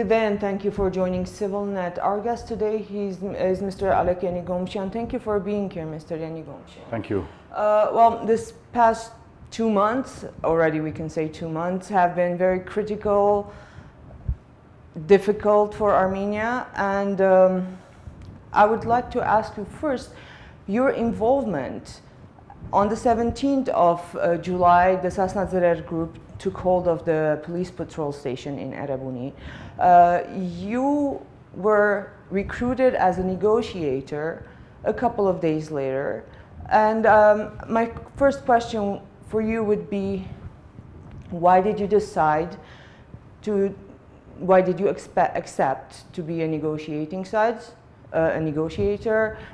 day and thank you for joining CiviLNet. Our guest today is Mr. Alec Yenikomshian. Thank you for being here, Mr. Yenikomshian. Thank you. Well, this past 2 months, already we can say 2 months, have been very critical, difficult for Armenia, and I would like to ask you first, your involvement. On the 17th of July, the Sassan Dzrer group took hold of the police patrol station in Erebuni. You were recruited as a negotiator a couple of days later. And my first question for you would be, why did you decide why did you accept to be a negotiator,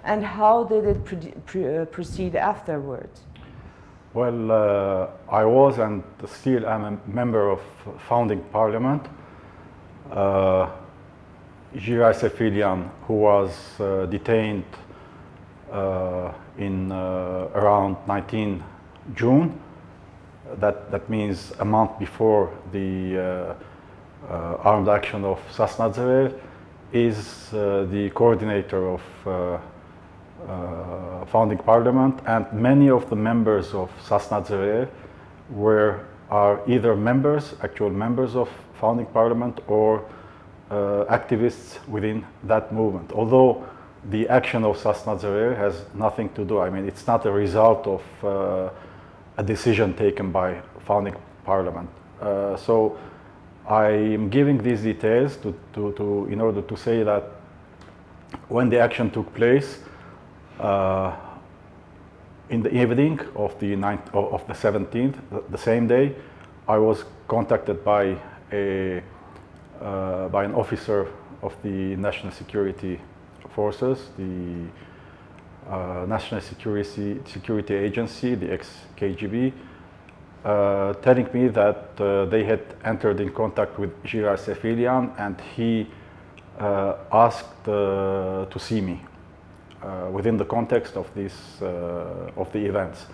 and how did it proceed afterwards? Well, I was and still am a member of founding parliament. Jirayr Sefilian, who was detained in around 19 June, that means a month before the armed action of Sassan Dzrer, is the coordinator of founding parliament, and many of the members of Sassan Dzrer are either actual members of founding parliament, or activists within that movement. Although the action of Sassan Dzrer has nothing to do, I mean, it's not a result of a decision taken by founding parliament. So I'm giving these details in order to say that when the action took place, in the evening of the 17th, the same day, I was contacted by an officer of the National Security Forces, the National Security Agency, the ex-KGB, telling me that they had entered in contact with Jirayr Sefilian, and he asked to see me within the context of the events.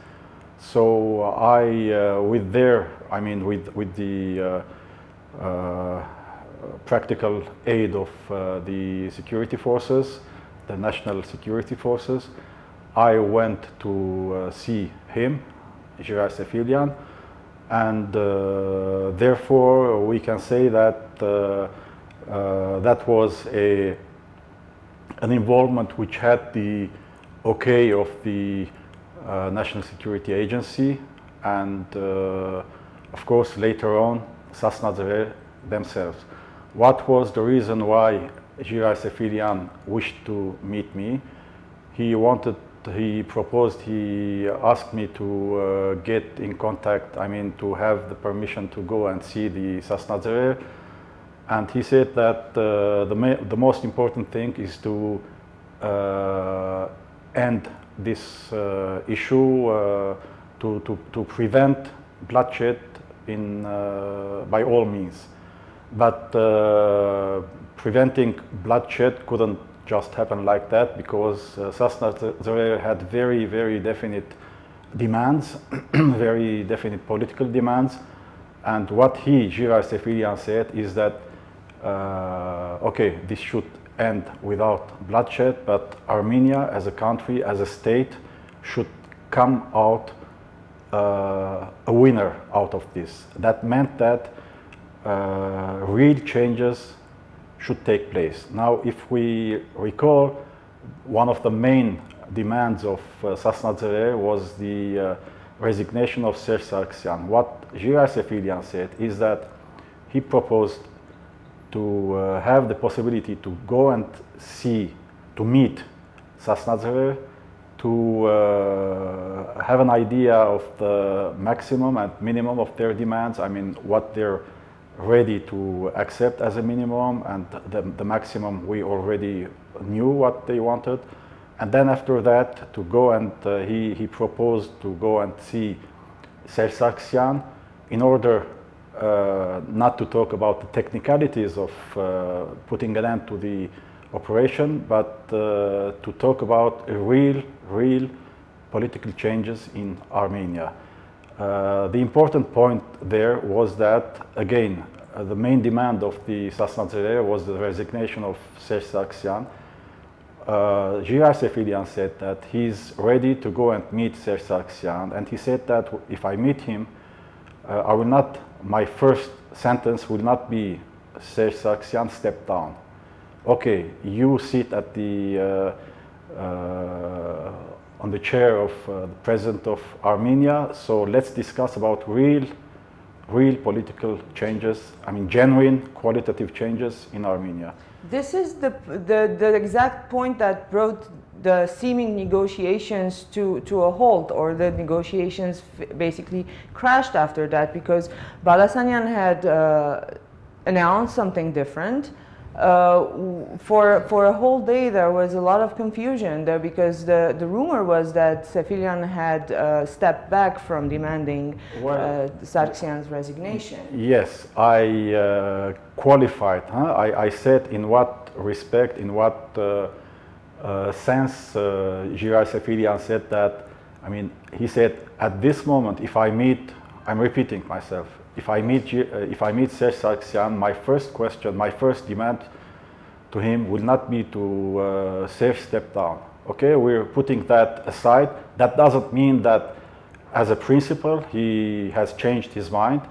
So I, with the practical aid of the security forces, the National Security Forces, I went to see him, Jirayr Sefilian, and therefore we can say that that was an involvement which had the okay of the National Security Agency, and of course later on Sassan Dzrer themselves. What was the reason why Jirayr Sefilian wished to meet me? He asked me to get in contact, to have the permission to go and see the Sassan Dzrer, and he said that the most important thing is to end this issue, to prevent bloodshed by all means. But preventing bloodshed couldn't just happen like that, because Sassan Dzrer had very, very definite demands, very definite political demands. And what Jirayr Sefilian said is that, okay, this should end without bloodshed, but Armenia as a country, as a state, should come out a winner out of this. That meant that real changes should take place. Now, if we recall, one of the main demands of Sassan Dzrer was the resignation of Sassan. What Jirayr Sefilian said is that he proposed to have the possibility to go and to meet Sassan Dzrer, to have an idea of the maximum and minimum of their demands, what they're ready to accept as a minimum, and the maximum we already knew what they wanted. And then after that, to go and he proposed to go and see Sassan in order not to talk about the technicalities of putting an end to the operation, but to talk about real political changes in Armenia. The important point there was that, again, the main demand of the Sassan Dzrer was the resignation of Sassan. Jirayr Sefilian said that he's ready to go and meet Sassan, and he said that if I meet him, my first sentence will not be Sassan, step down. Okay, you sit at the on the chair of the president of Armenia, so let's discuss about real political changes, I mean genuine qualitative changes in Armenia. This is the exact point that brought the seeming negotiations to a halt, or the negotiations basically crashed after that, because Balasanyan had announced something different. For a whole day there was a lot of confusion there, because the rumor was that Sefilian had stepped back from demanding Sargsyan's resignation. Yes, I qualified. I said in what respect, in what sense Jirayr Sefilian said that. I mean, he said at this moment, if I meet, I'm repeating myself, if I meet Sargsyan, my first question, my first demand to him will not be to step down. Okay, we're putting that aside. That doesn't mean that as a principle he has changed his mind.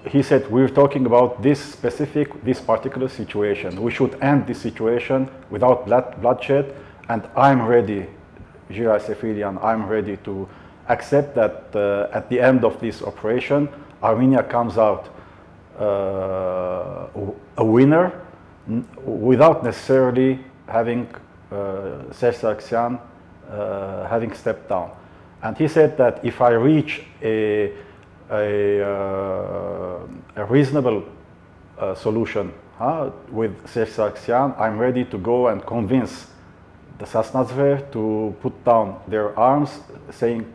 He said we're talking about this particular situation. We should end this situation without bloodshed, and I'm ready, Jirayr Sefilian, I'm ready to accept that at the end of this operation, Armenia comes out a winner, without necessarily having Sargsyan having stepped down. And he said that if I reach a reasonable solution with Sargsyan, I'm ready to go and convince the Sassan Dzrer to put down their arms,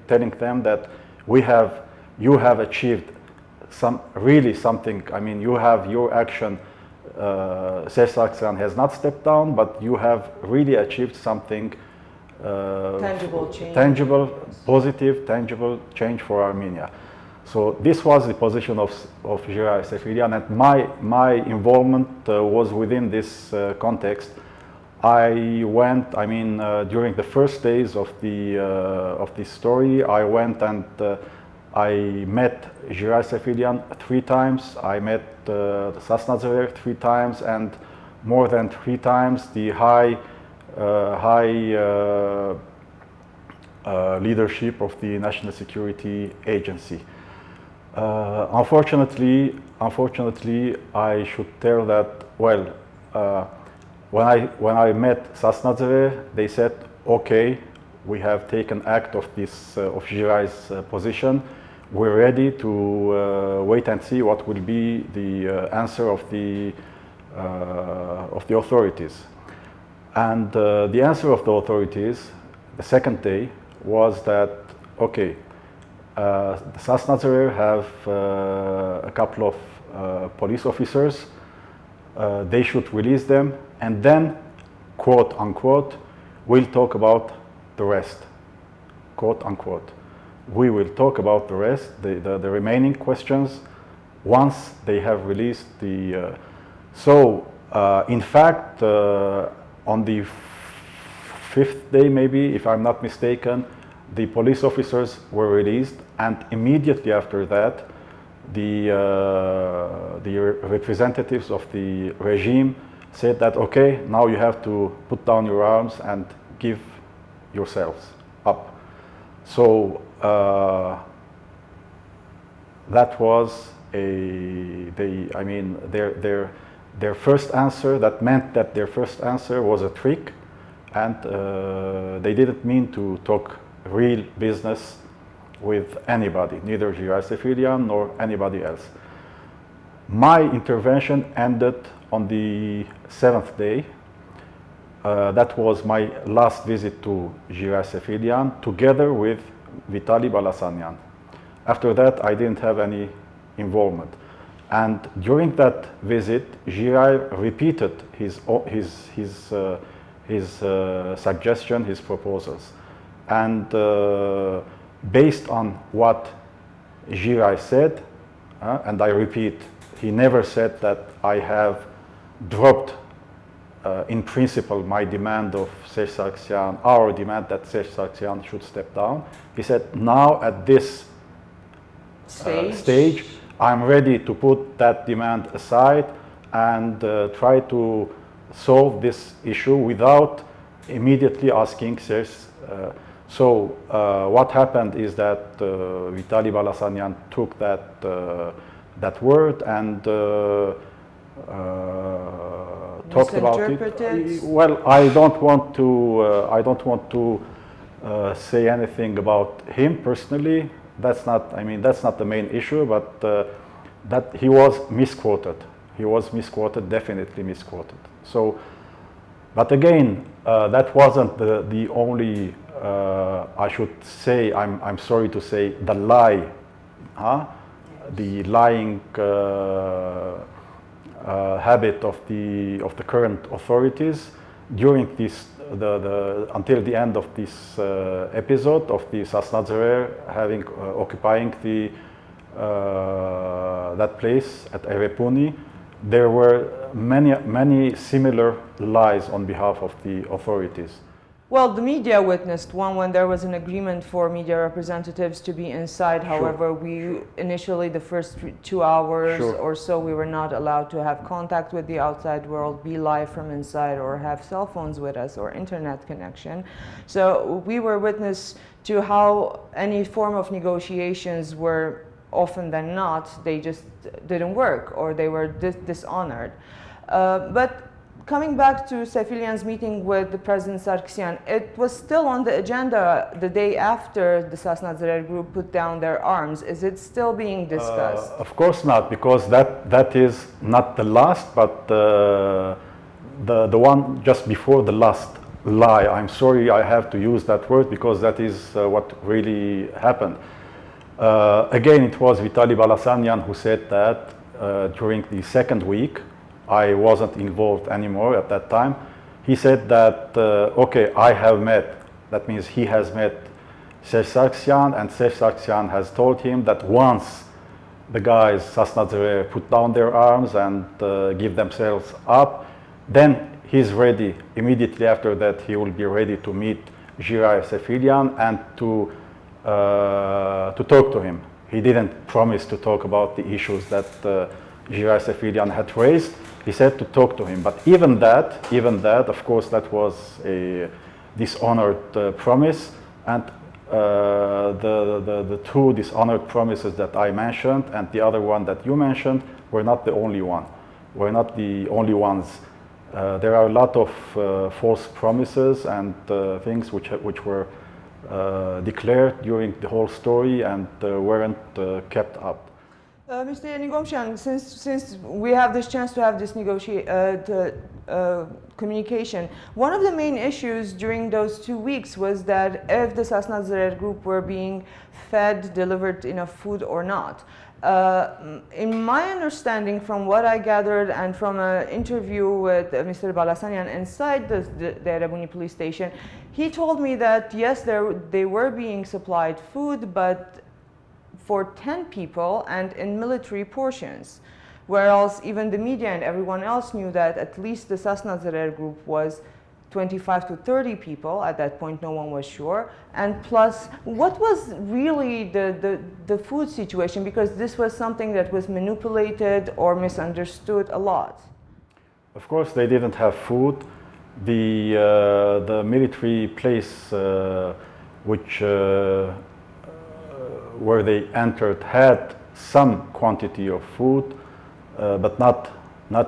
telling them that you have achieved something. I mean, you have your action. Sassan has not stepped down, but you have really achieved something tangible, positive, tangible change for Armenia. So this was the position of Jirayr Sefilian, and my involvement was within this context. I went, I mean, during the first days of this story, I went and I met Jirayr Sefilian 3 times. I met Sassan Dzrer 3 times, and more than 3 times the high leadership of the National Security Agency. Unfortunately, I should tell that, well, when I met Sassan Dzrer, they said, okay, we have taken act of Jirayr's position. We're ready to wait and see what will be the answer of the authorities. And the answer of the authorities, the second day, was that, okay, Sassan Dzrer have a couple of police officers. They should release them, and then, quote unquote, we'll talk about the rest, quote unquote. We will talk about the rest, the remaining questions, once they have released the. In fact, on the 5th day, maybe, if I'm not mistaken, the police officers were released, and immediately after that, the representatives of the regime said that, okay, now you have to put down your arms and give yourselves up. So that was their first answer. That meant that their first answer was a trick, and they didn't mean to talk real business with anybody, neither Jirayr Sefilian nor anybody else. My intervention ended on the 7th day. That was my last visit to Jirayr Sefilian, together with Vitaly Balasanyan. After that, I didn't have any involvement. And during that visit, Jirayr repeated his suggestion, his proposals. And based on what Jirayr said, and I repeat, he never said that I have dropped in principle my demand of Sassan, our demand that Sassan should step down. He said, now at this stage, I'm ready to put that demand aside and try to solve this issue without immediately asking So what happened is that Vitaly Balasanyan took that word and talked about it. Well, I don't want to say anything about him personally. That's not the main issue, but that he was misquoted. He was misquoted, definitely misquoted. So, but again, that wasn't the only. I should say, I'm sorry to say, the lie, the lying habit of the current authorities during this until the end of this episode of the Sassan Dzrer having occupying that place at Erepuni. There were many similar lies on behalf of the authorities. Well, the media witnessed one when there was an agreement for media representatives to be inside. However, we initially, the first 2 hours or so, we were not allowed to have contact with the outside world, be live from inside, or have cell phones with us or internet connection. So we were witness to how any form of negotiations were often than not, they just didn't work or they were dishonored. But coming back to Sefilian's meeting with the President Sargsyan, it was still on the agenda the day after the Sassan Dzrer group put down their arms. Is it still being discussed? Of course not, because that is not the last, but the one just before the last lie. I'm sorry I have to use that word because that is what really happened. Again, it was Vitaly Balasanyan who said that during the second week. I wasn't involved anymore at that time. He said that, okay, I have met, that means he has met Sargsyan, and Sargsyan has told him that once the guys, Sassan Dzrer, put down their arms and give themselves up, then he's ready. Immediately after that, he will be ready to meet Jirayr Sefilian and to talk to him. He didn't promise to talk about the issues that Jirayr Sefilian had raised. He said to talk to him, but even that, of course, that was a dishonored promise, and the two dishonored promises that I mentioned and the other one that you mentioned were not the only one. Were not the only ones. There are a lot of false promises and things which were declared during the whole story and weren't kept up. Mr. Yenikomshian, since we have this chance to have this communication, one of the main issues during those 2 weeks was that if the Sassan Dzrer group were being fed, delivered enough food or not. In my understanding, from what I gathered and from an interview with Mr. Balasanyan inside the Erepuni police station, he told me that yes, they were being supplied food, but for 10 people and in military portions, whereas even the media and everyone else knew that at least the Sassan Dzrer group was 25 to 30 people. At that point, no one was sure. And plus, what was really the food situation? Because this was something that was manipulated or misunderstood a lot. Of course, they didn't have food. The military place which where they entered had some quantity of food, but not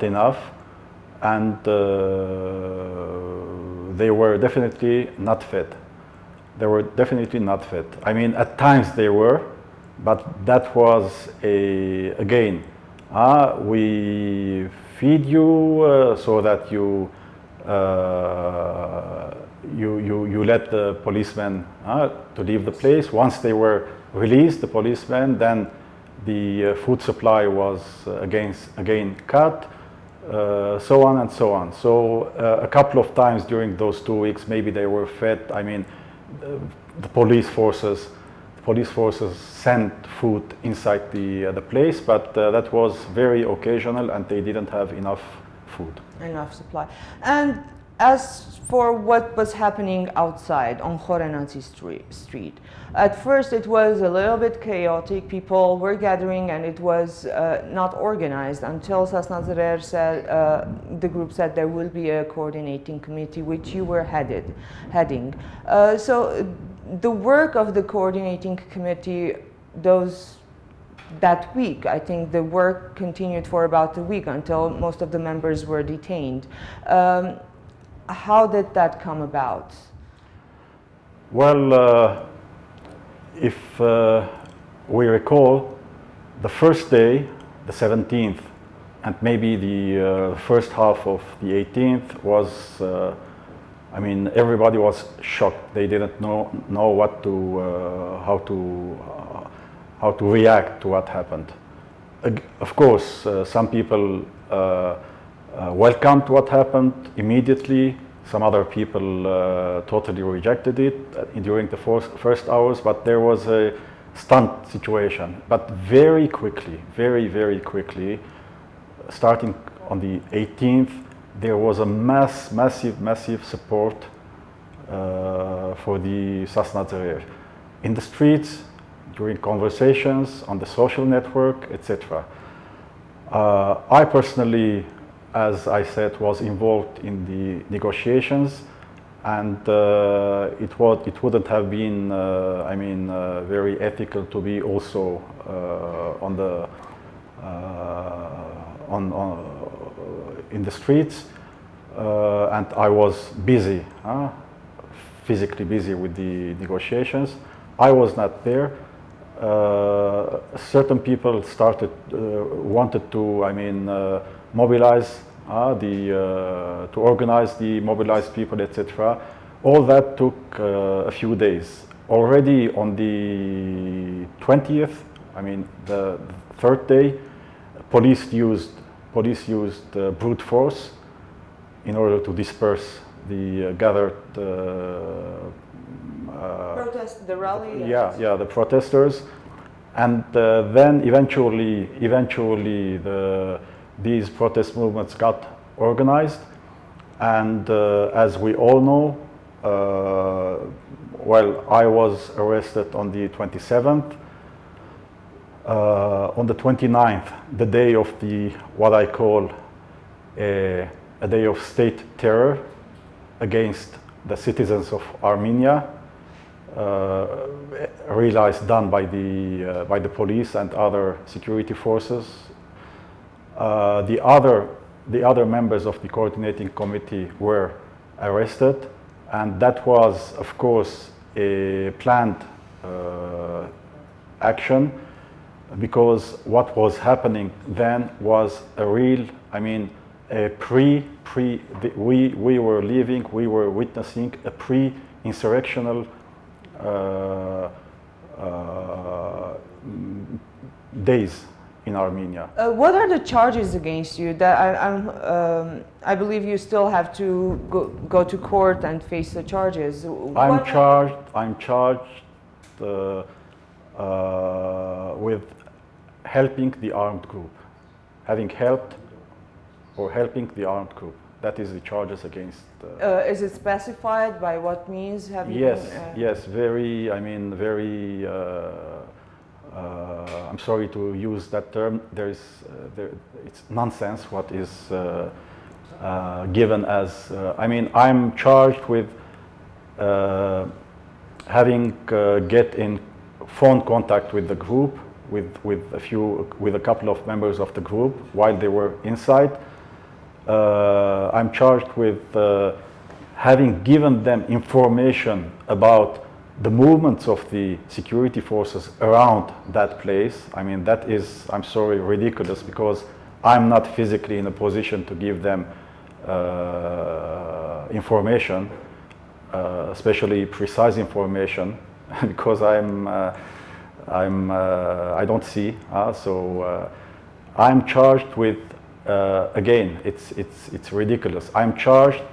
enough, and they were definitely not fed. They were definitely not fed. I mean, at times they were, but that was again, we feed you so that you let the policemen to leave the place. Once they were released, the policemen, then the food supply was again cut, so on and so on. So a couple of times during those 2 weeks, maybe they were fed. I mean, the police forces police forces sent food inside the place, but that was very occasional and they didn't have enough food. Enough supply. And as for what was happening outside on Khorenatsi Street, at first it was a little bit chaotic. People were gathering and it was not organized until Sassan Dzrer said, the group said there will be a coordinating committee which you were heading. So the work of the coordinating committee, that week, I think the work continued for about a week until most of the members were detained. How did that come about? Well, if we recall, the first day, the 17th, and maybe the first half of the 18th was, I mean, everybody was shocked. They didn't know what to, how to react to what happened. Of course, some people welcomed what happened immediately. Some other people totally rejected it during the first hours, but there was a stunned situation. But very quickly, very quickly, starting on the 18th, there was a massive support for the Sassan Dzrer in the streets, during conversations, on the social network, etc. I personally, as I said, was involved in the negotiations, and it wouldn't have been, I mean, very ethical to be also in the streets, and I was busy, physically busy with the negotiations. I was not there. Certain people wanted to, I mean, mobilize to organize the mobilized people, etc. All that took a few days. Already on the 20th, I mean the third day, police used brute force in order to disperse the gathered protest, the rally. Yeah, the protesters, and then eventually these protest movements got organized, and as we all know, well, I was arrested on the 27th. On the 29th, the day of what I call a day of state terror against the citizens of Armenia, done by the police and other security forces. The other members of the coordinating committee were arrested, and that was, of course, a planned action, because what was happening then was a real, I mean, we were witnessing a pre-insurrectional days in Armenia. What are the charges against you? That I believe you still have to go to court and face the charges. I'm charged with helping the armed group, having helped or helping the armed group. That is the charges against. Is it specified by what means? Yes, very. I mean, very. I'm sorry to use that term. It's nonsense what is given as. I mean, I'm charged with having get in phone contact with the group, with a couple of members of the group while they were inside. I'm charged with having given them information about the movements of the security forces around that place. I mean, that is, I'm sorry, ridiculous, because I'm not physically in a position to give them information, especially precise information, because I don't see. So I'm charged with, again, it's ridiculous. I'm charged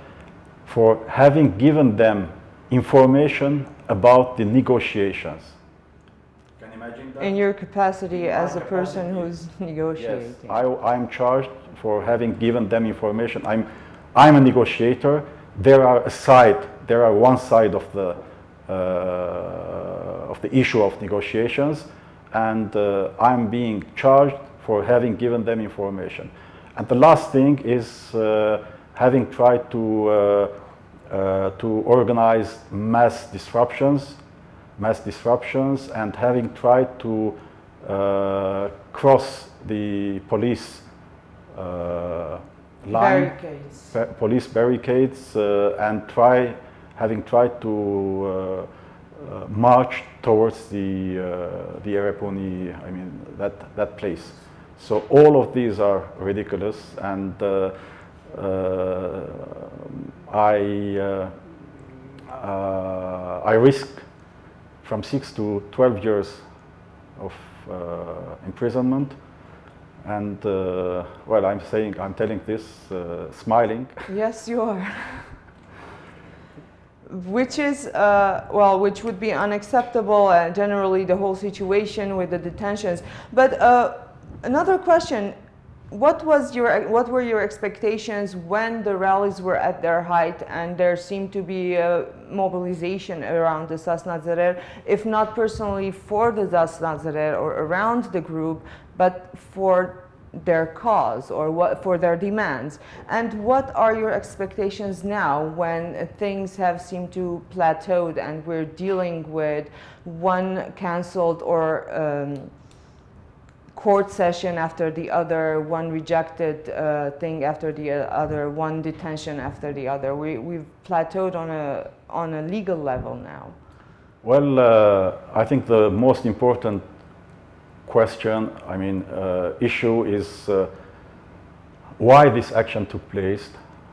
for having given them information about the negotiations. imagine that? In your capacity as a person who's negotiating. Yes, I'm charged for having given them information. I'm a negotiator. There are one side of the issue of negotiations, and I'm being charged for having given them information. And the last thing is having tried to organize mass disruptions, and having tried to cross the police line, police barricades, and having tried to march towards the Ereponi, I mean that place. So all of these are ridiculous, and I risk from 6 to 12 years of imprisonment, and well, I'm telling this smiling. Yes, you are. Which is which would be unacceptable, generally the whole situation with the detentions. But another question. What were your expectations when the rallies were at their height and there seemed to be a mobilization around the Sassan Dzrer, if not personally for the Sassan Dzrer or around the group, but for their cause or for their demands? And what are your expectations now when things have seemed to plateaued and we're dealing with one cancelled or court session after the other, one rejected thing after the other, one detention after the other? We've plateaued on a legal level now. Well, I think the most important question, issue is why this action took place.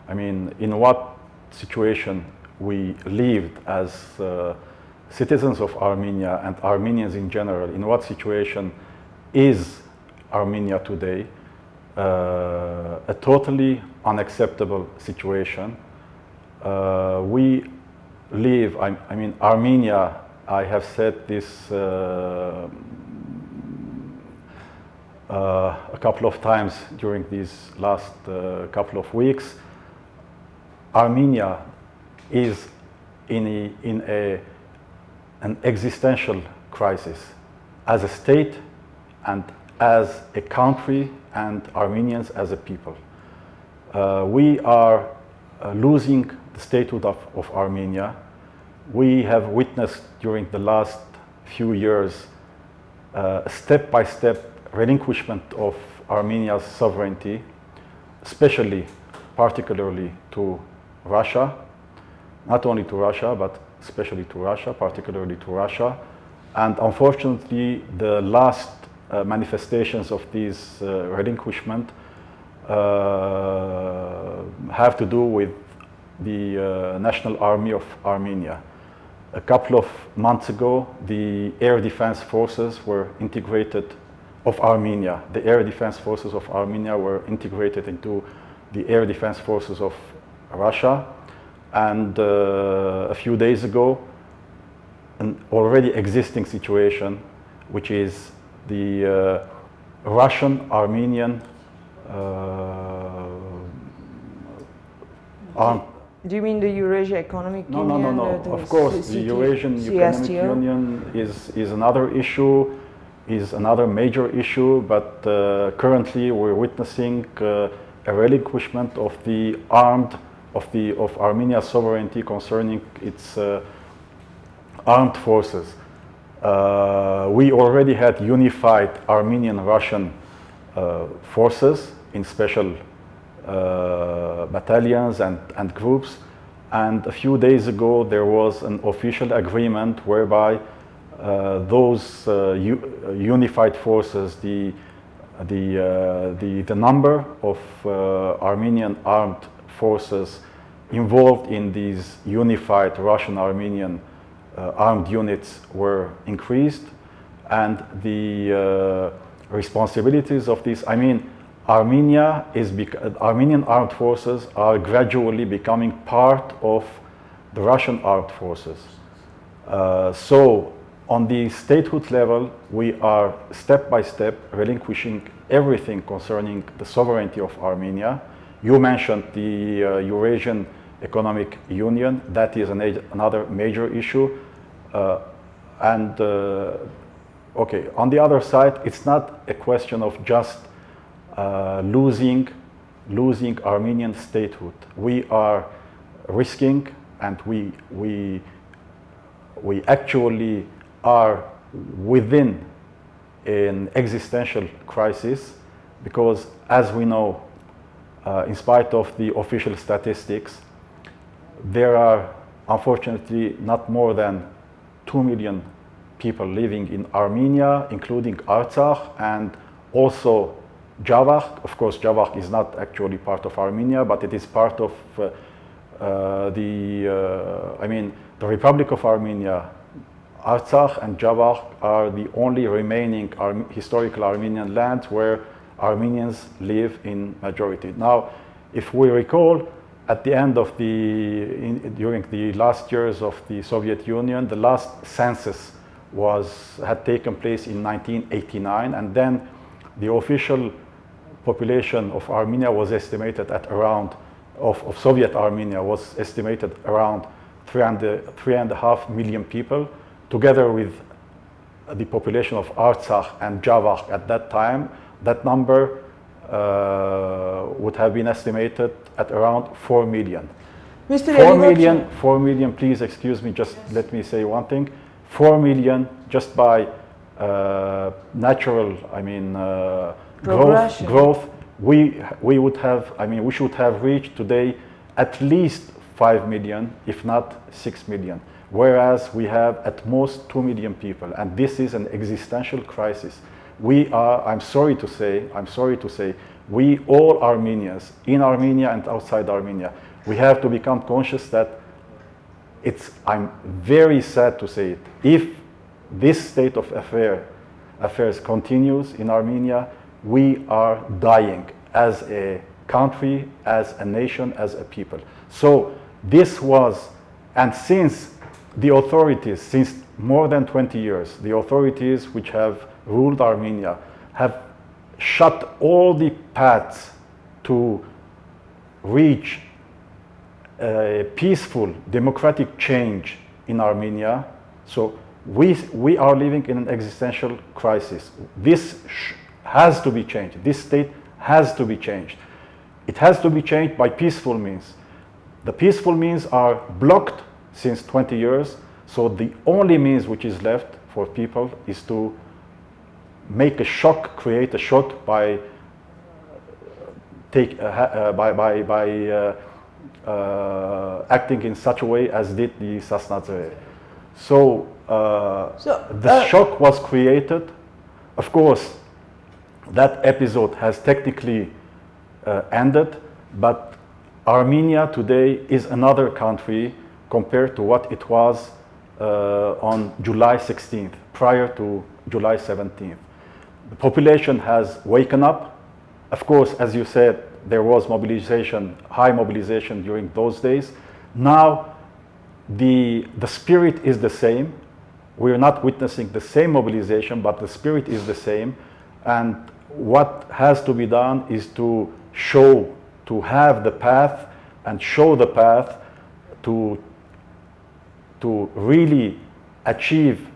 I mean, in what situation we lived as citizens of Armenia and Armenians in general, in what situation is Armenia today, a totally unacceptable situation. We live, Armenia, I have said this a couple of times during these last couple of weeks. Armenia is in an existential crisis as a state and as a country, and Armenians as a people. We are losing the statehood of Armenia. We have witnessed during the last few years a step-by-step relinquishment of Armenia's sovereignty, particularly to Russia, not only to Russia, but especially to Russia, particularly to Russia. And unfortunately, the last manifestations of this relinquishment have to do with the National Army of Armenia. A couple of months ago, the air defense forces were integrated of Armenia. The air defense forces of Armenia were integrated into the air defense forces of Russia. And a few days ago, an already existing situation, which is the Russian-Armenian armed. Do you mean the Eurasia Economic Union? No. Of course, the Eurasian Economic Union is another issue, is another major issue, but currently we're witnessing a relinquishment of the of Armenia's sovereignty concerning its armed forces. We already had unified Armenian-Russian forces in special battalions and groups, and a few days ago there was an official agreement whereby those unified forces, the number of Armenian armed forces involved in these unified Russian-Armenian armed units were increased, and the responsibilities of this, Armenian armed forces are gradually becoming part of the Russian armed forces. So on the statehood level, we are step by step relinquishing everything concerning the sovereignty of Armenia. You mentioned the Eurasian Economic Union. That is another major issue. Okay, on the other side, it's not a question of just losing Armenian statehood. We are risking, and we actually are within an existential crisis, because as we know, in spite of the official statistics, there are unfortunately not more than 2 million people living in Armenia, including Artsakh and also Javakh. Of course, Javakh is not actually part of Armenia, but it is part of the Republic of Armenia. Artsakh and Javakh are the only remaining historical Armenian lands where Armenians live in majority. Now, if we recall, at the end of during the last years of the Soviet Union, the last census had taken place in 1989, and then the official population of Armenia was estimated at around, of Soviet Armenia was estimated around 3.5 million people, together with the population of Artsakh and Javakh at that time. That number would have been estimated at around 4 million. Mr. 4 million, please excuse me, just let me say one thing. 4 million just by natural, growth, we should have reached today at least 5 million, if not 6 million. Whereas we have at most 2 million people, and this is an existential crisis. We are, I'm sorry to say, we all Armenians, in Armenia and outside Armenia, we have to become conscious that I'm very sad to say it, if this state of affairs continues in Armenia, we are dying as a country, as a nation, as a people. So this was, and since the authorities, since more than 20 years, the authorities which have ruled Armenia have shut all the paths to reach a peaceful democratic change in Armenia. So we are living in an existential crisis. This has to be changed. This state has to be changed. It has to be changed by peaceful means. The peaceful means are blocked since 20 years. So the only means which is left for people is to make a shock, create a shock by acting in such a way as did the Sassan Dzrer. So the shock was created. Of course, that episode has technically ended, but Armenia today is another country compared to what it was on July 16th, prior to July 17th. The population has waken up. Of course, as you said, there was mobilization, high mobilization during those days. Now, the spirit is the same. We're not witnessing the same mobilization, but the spirit is the same. And what has to be done is to have the path and show the path to really achieve,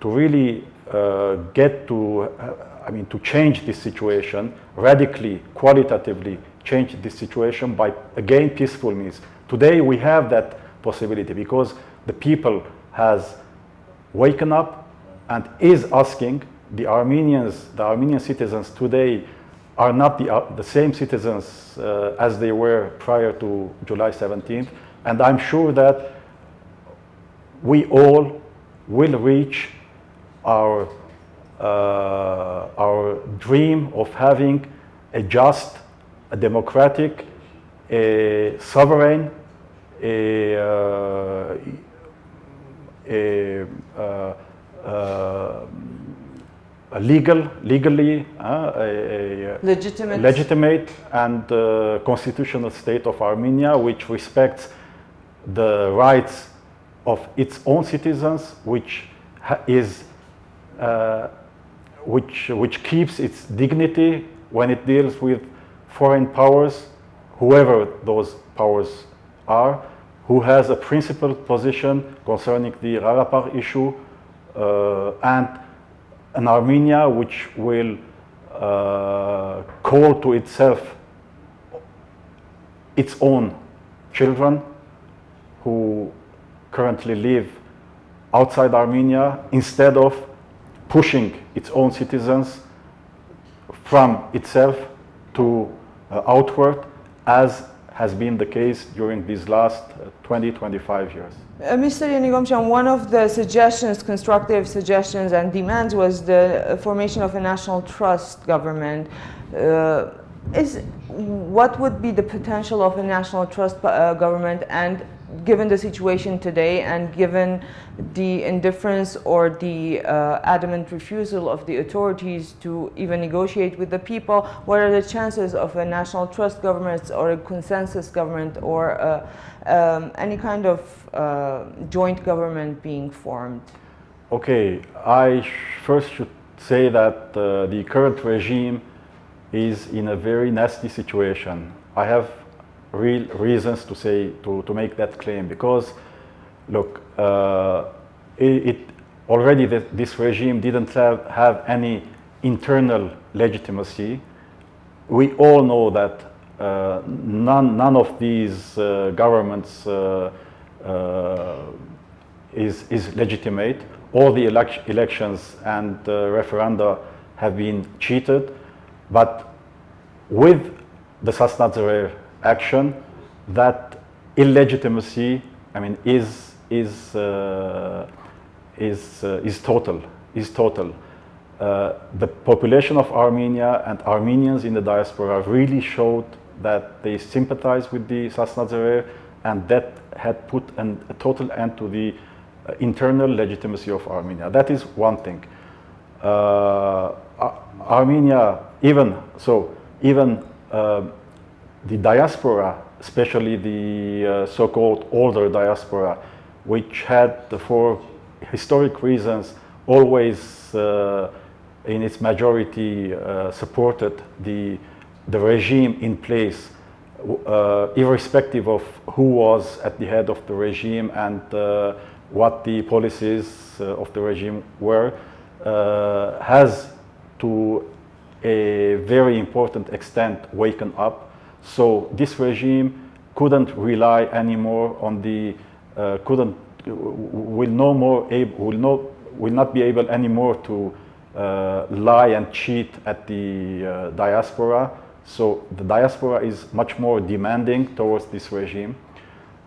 to really get to, to change this situation radically, qualitatively change this situation by, again, peaceful means. Today we have that possibility because the people has waken up and is asking. The Armenian citizens today are not the same citizens as they were prior to July 17th, and I'm sure that we all will reach our dream of having a just, a democratic, a sovereign, a legally legitimate and constitutional state of Armenia, which respects the rights of its own citizens, which is which keeps its dignity when it deals with foreign powers, whoever those powers are, who has a principled position concerning the Rarapar issue, and an Armenia which will call to itself its own children who currently live outside Armenia, instead of pushing its own citizens from itself to outward, as has been the case during these last 20-25 years. Mr. Yenikomshian, one of the suggestions, constructive suggestions and demands, was the formation of a national trust government. What would be the potential of a national trust government, and given the situation today and given the indifference or the adamant refusal of the authorities to even negotiate with the people, what are the chances of a national trust government or a consensus government or any kind of joint government being formed? Okay, I first should say that the current regime is in a very nasty situation. I have real reasons to say, to make that claim, because look, already this regime didn't have any internal legitimacy. We all know that none of these governments is legitimate. All the elections and referenda have been cheated, but with the Sassan Dzrer action, that illegitimacy, I mean, is total. The population of Armenia and Armenians in the diaspora really showed that they sympathize with the Sassan Dzrer, and that had put a total end to the internal legitimacy of Armenia. That is one thing. Armenia, even the diaspora, especially the so-called older diaspora, which had, for historic reasons, always in its majority supported the regime in place, irrespective of who was at the head of the regime and what the policies of the regime were, has to a very important extent waken up. So this regime couldn't rely anymore on the will not be able anymore to lie and cheat at the diaspora. So the diaspora is much more demanding towards this regime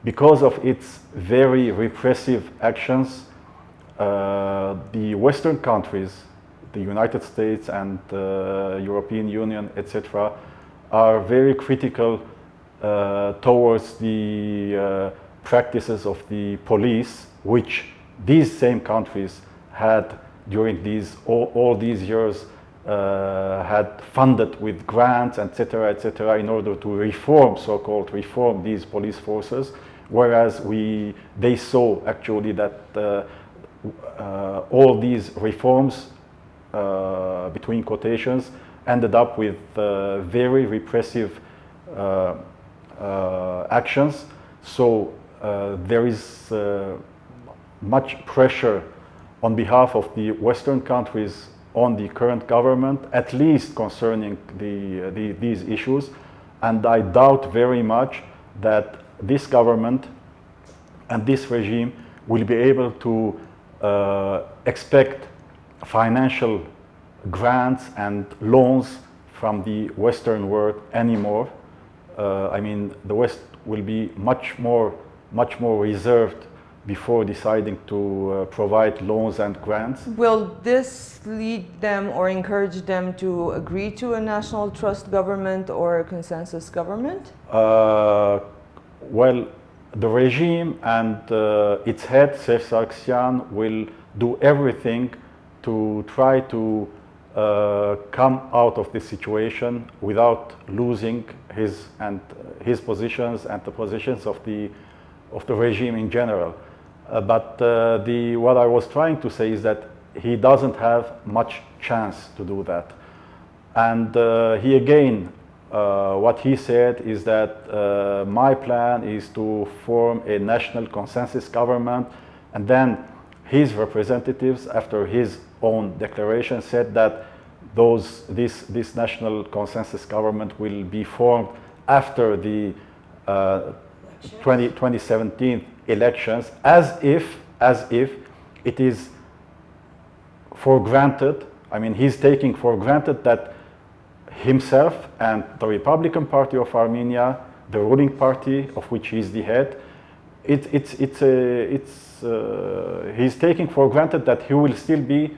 because of its very repressive actions. The Western countries, the United States and the European Union, etc., are very critical towards the practices of the police, which these same countries had during all these years had funded with grants, etc., in order to reform, so-called reform, these police forces, whereas they saw actually that all these reforms, between quotations, ended up with very repressive actions. So there is much pressure on behalf of the Western countries on the current government, at least concerning these issues. And I doubt very much that this government and this regime will be able to expect financial grants and loans from the Western world anymore. I mean, the West will be much more reserved before deciding to provide loans and grants. Will this lead them or encourage them to agree to a national trust government or a consensus government? Well, the regime and its head, Sassan, will do everything to try to come out of this situation without losing his positions and the positions of the regime in general. But what I was trying to say is that he doesn't have much chance to do that. And he again, what he said is that my plan is to form a national consensus government, and then his representatives, after his own declaration, said that this national consensus government will be formed after the 2017 elections, as if it is for granted. I mean, he's taking for granted that himself and the Republican Party of Armenia, the ruling party of which he's the head, he's taking for granted that he will still be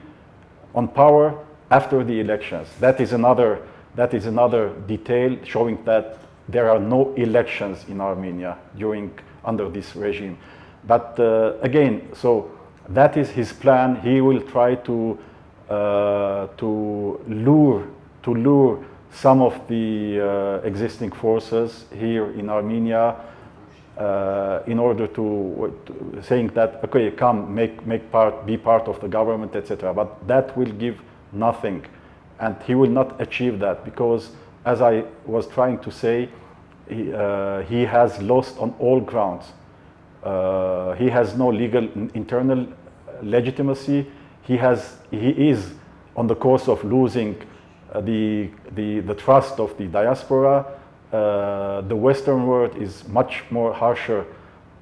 on power after the elections. That is another detail showing that there are no elections in Armenia under this regime. But again, so that is his plan. He will try to lure some of the existing forces here in Armenia in order to saying that, okay, come, be part of the government, etc. But that will give nothing, and he will not achieve that because, as I was trying to say, he has lost on all grounds. He has no legal internal legitimacy. He is on the course of losing the trust of the diaspora. The Western world is much more harsher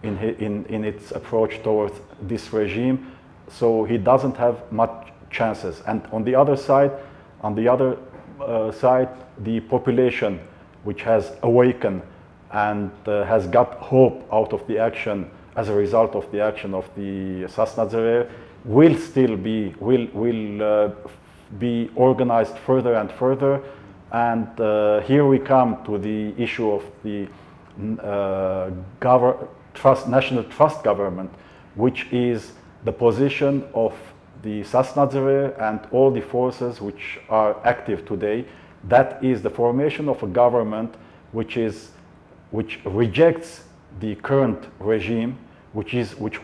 in its approach towards this regime, so he doesn't have much chances. And on the other side, the population, which has awakened and has got hope out of the action as a result of the action of the Sassan Dzrer, will still be organized further and further. And here we come to the issue of the national trust government, which is the position of the Sassan Dzrer and all the forces which are active today. That is the formation of a government which rejects the current regime, which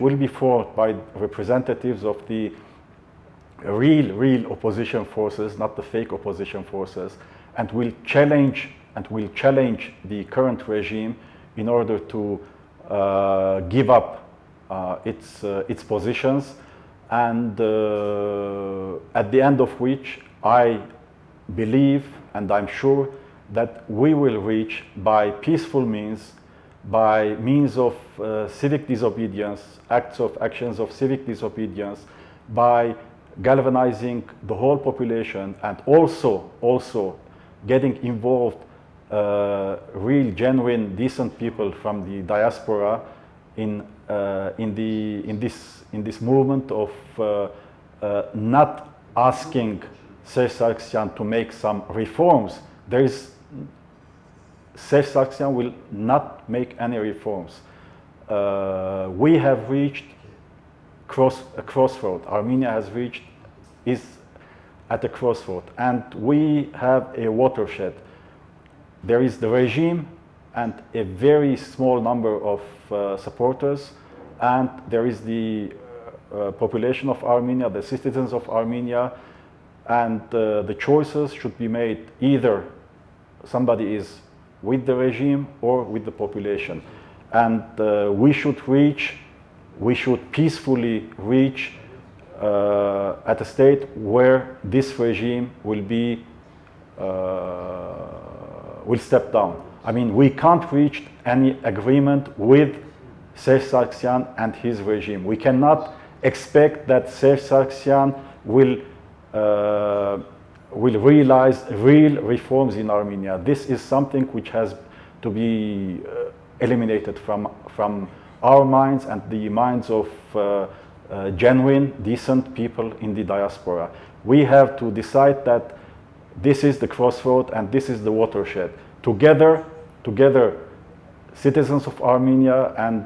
will be formed by representatives of the real opposition forces, not the fake opposition forces, and will challenge the current regime in order to give up its positions, and at the end of which I believe and I'm sure that we will reach by peaceful means, by means of civic disobedience, actions of civic disobedience, by galvanizing the whole population, and also getting involved real, genuine, decent people from the diaspora in this movement of not asking Sassan to make some reforms. Sassan will not make any reforms. We have reached a crossroad. Armenia is at a crossroad, and we have a watershed. There is the regime and a very small number of supporters, and there is the population of Armenia, the citizens of Armenia, and the choices should be made. Either somebody is with the regime or with the population, and we should peacefully reach at a state where this regime will step down. I mean, we can't reach any agreement with Sassan and his regime. We cannot expect that Sassan will realize real reforms in Armenia. This is something which has to be eliminated from our minds and the minds of genuine, decent people in the diaspora. We have to decide that this is the crossroad and this is the watershed. Together, citizens of Armenia and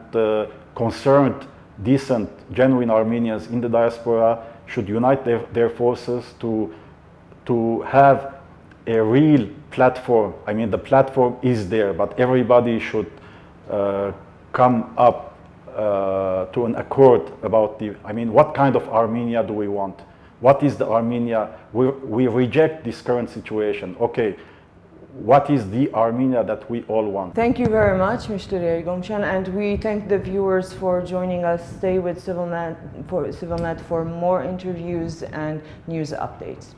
concerned, decent, genuine Armenians in the diaspora should unite their forces to have a real platform. I mean, the platform is there, but everybody should come up to an accord about what kind of Armenia do we want? What is the Armenia? We reject this current situation. Okay, what is the Armenia that we all want? Thank you very much, Mr. Yenikomshian, and we thank the viewers for joining us. Stay with CiviLNet for more interviews and news updates.